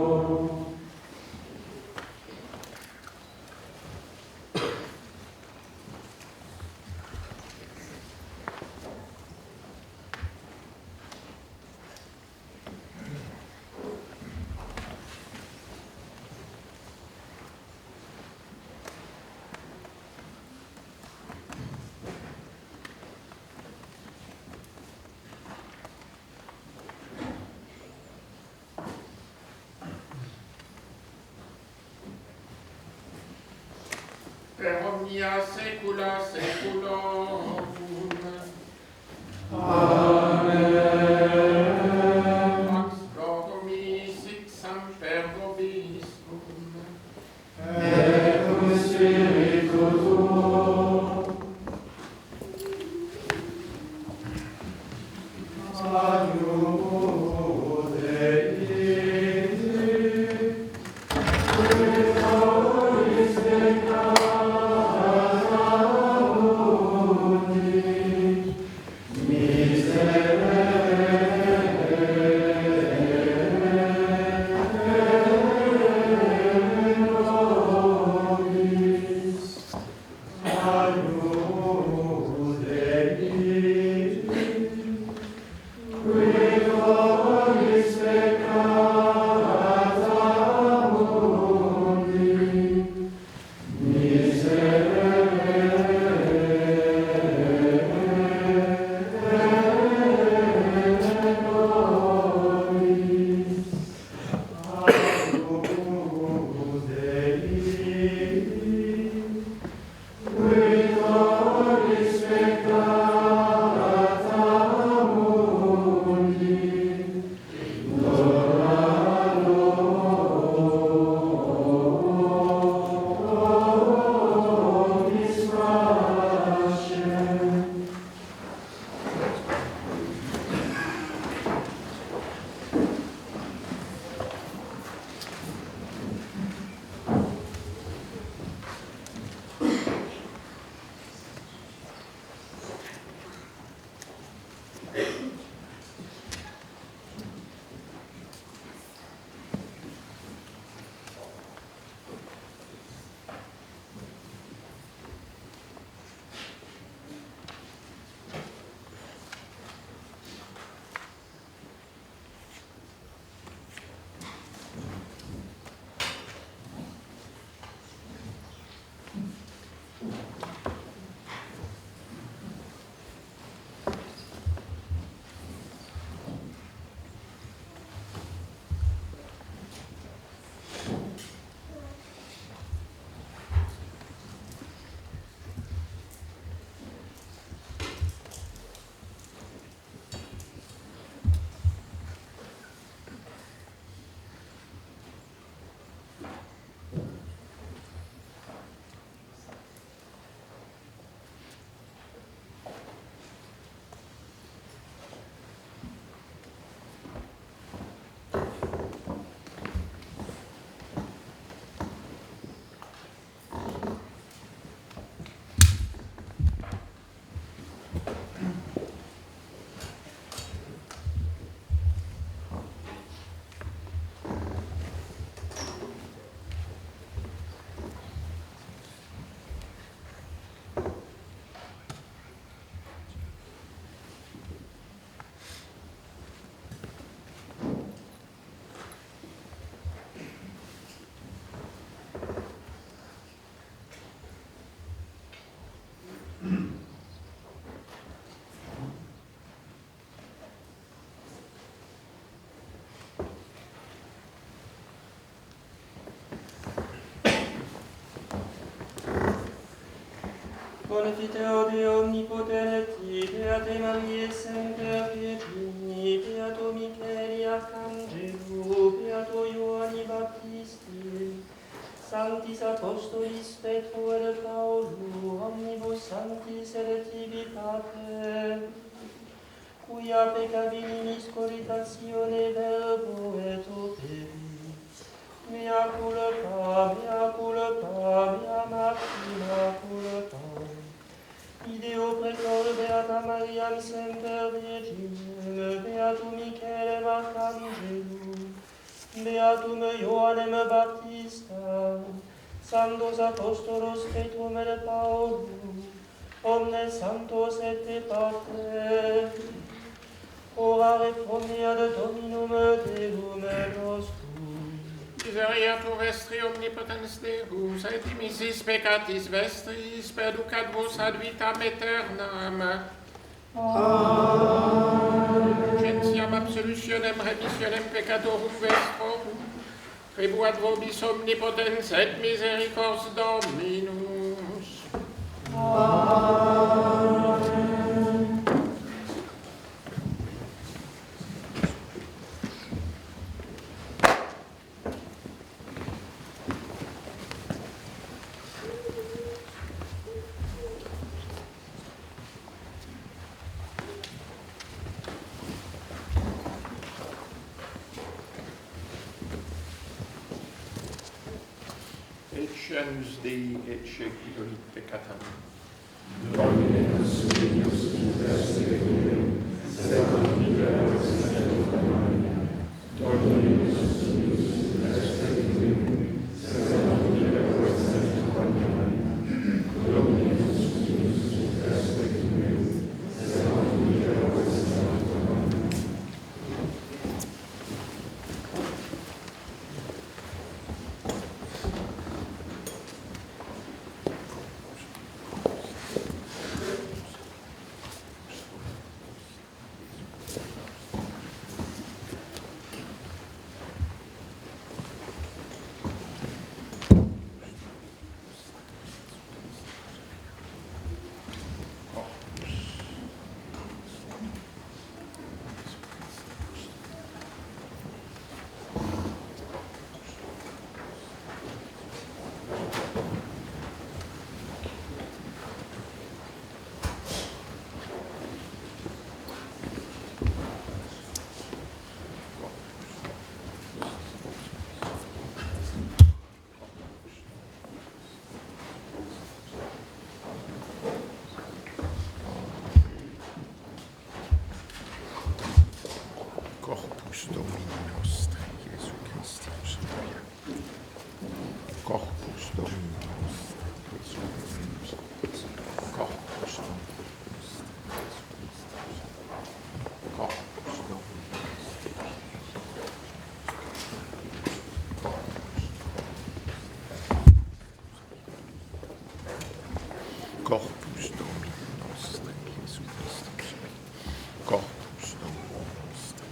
per omnia saecula saeculorum. Amen. Pax Domini sic semper vobiscum. Et cum spiritu tuo. Adiumus Dei. Miserere Confiteor de omnipotenti, Beate Mariae Semper Virgini, Beato Micheli Arcangelo, Beato Ioanni Baptisti, Sanctis Apostolis Petro et Paulo, omnibus sanctis et tibi Pater, cuia peccabilis collitatione verbo et operi, mea culpa, mea maxima culpa. Ideo precor Beata Mariam Semper Virginem, Beatum Michaelem Archangelum, Beatum Ioannem Baptista, Sanctos Apostolos Petrum et Paulum, omnes sanctos et te Pater, orare pro mea de Dominum Deum nostrum. Misereatur vestri omnipotens Deus, et dimisis peccatis vestris, perducat vos ad vitam aeternam. Gentiam absolutionem remissionem peccatorum vestrorum, tribuat vobis omnipotens et misericords Dominus. Ecce Dei, ecce qui dolit peccatam. Corpus Domini nostri, Jesu Christi, Corpus Domini nostri, Jesu Christi, Corpus Domini nostri, Corpus Domini nostri, Corpus Domini nostri, Jesu Christi, Corpus Domini nostri.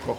Bon.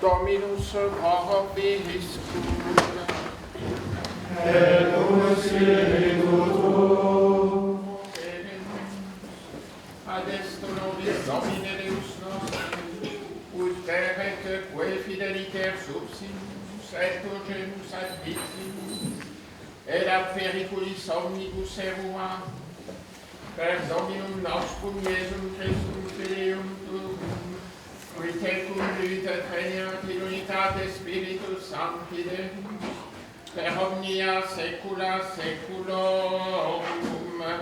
Dominus vobiscum. Et cum spiritu tuo. Ad est nobis Domine Deus nostri, ut perret quae fideliter subsimus et urgemus ad victimus, et ad periculis omnibus erua, per Dominum nostrum Iesum Christum Filium tuum, qui tecum vita treniat in unitate Spiritus Sancti Deus, per omnia saecula saeculorum. Amen.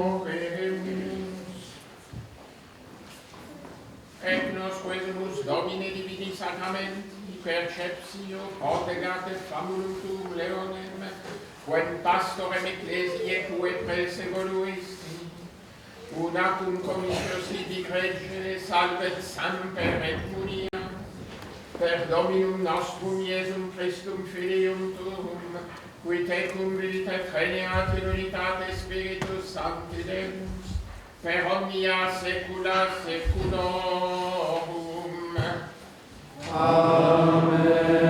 Oremus. Et nos quesumus Domine Divini Sacramenti, perceptio, protegat et famulum tuum Leonem, quem pastorem ecclesiae tue prese voluisti, unatum comissio sibi gregere salvet semper et munia, per Dominum nostrum Iesum Christum Filium tuum, qui tecum vita treniat in unitate Spiritus Sancti Deus, per omnia saecula saeculorum. Amen.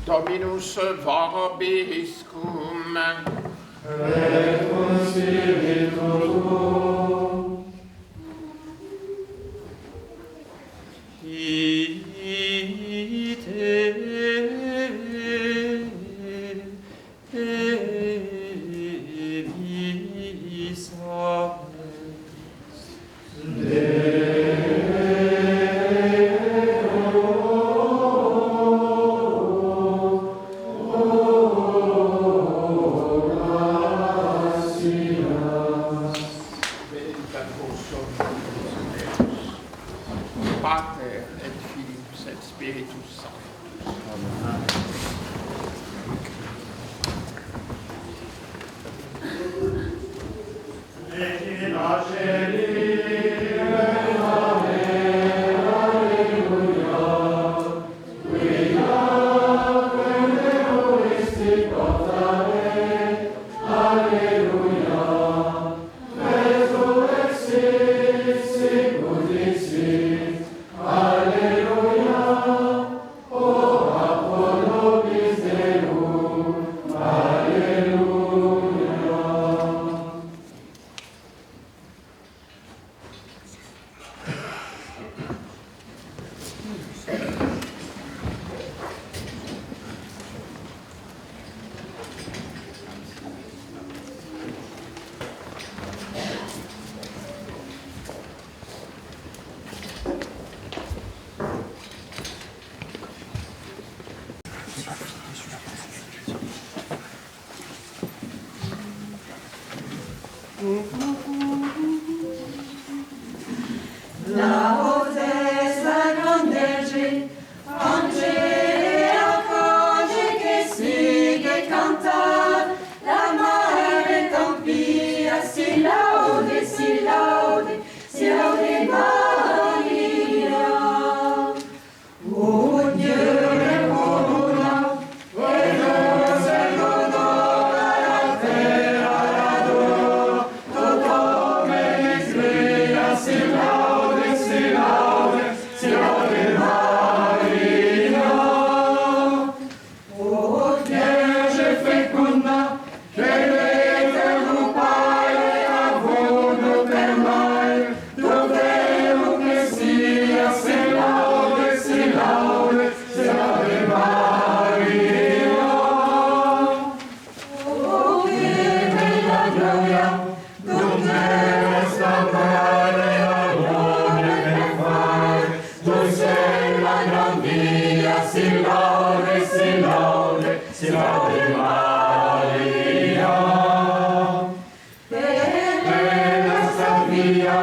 Dominus vobiscum. Et cum spiritu tuo. Pater et Filius et Spiritus Sanctus. Amen. La haute est la grande berger, angeli archange che si che canta, la mare t'empire, si laude, si laude, si laude Maria. Oh Dieu, répondra, et Dieu se donne à la terre, à la dor, tout homme exprime, si laude, si laude, si laude Maria. Oh Vierge fecunda, che l'Eterno Padre ha voluto per noi, dovevo che sia, si laude, si laude, si laude Maria. Oh, che bella gioia, donde questa madre amore per fare, tu sei la gran via, si laude, si laude, si laude Maria. Bella sta via,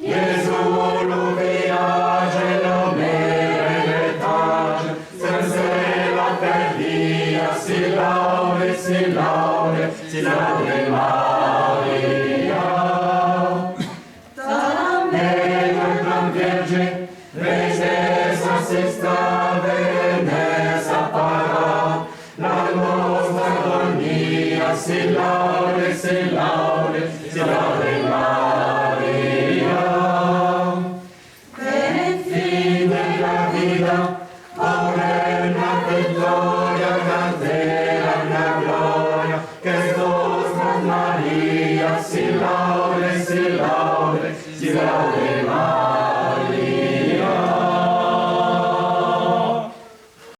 Gesù lo viaggia, lo meritaggio, senza la per via, si laude, si laude, si laude Maria. Bella gran Vergine, Regessa si sta venessa parà, la nostra agonia si laude, c'est la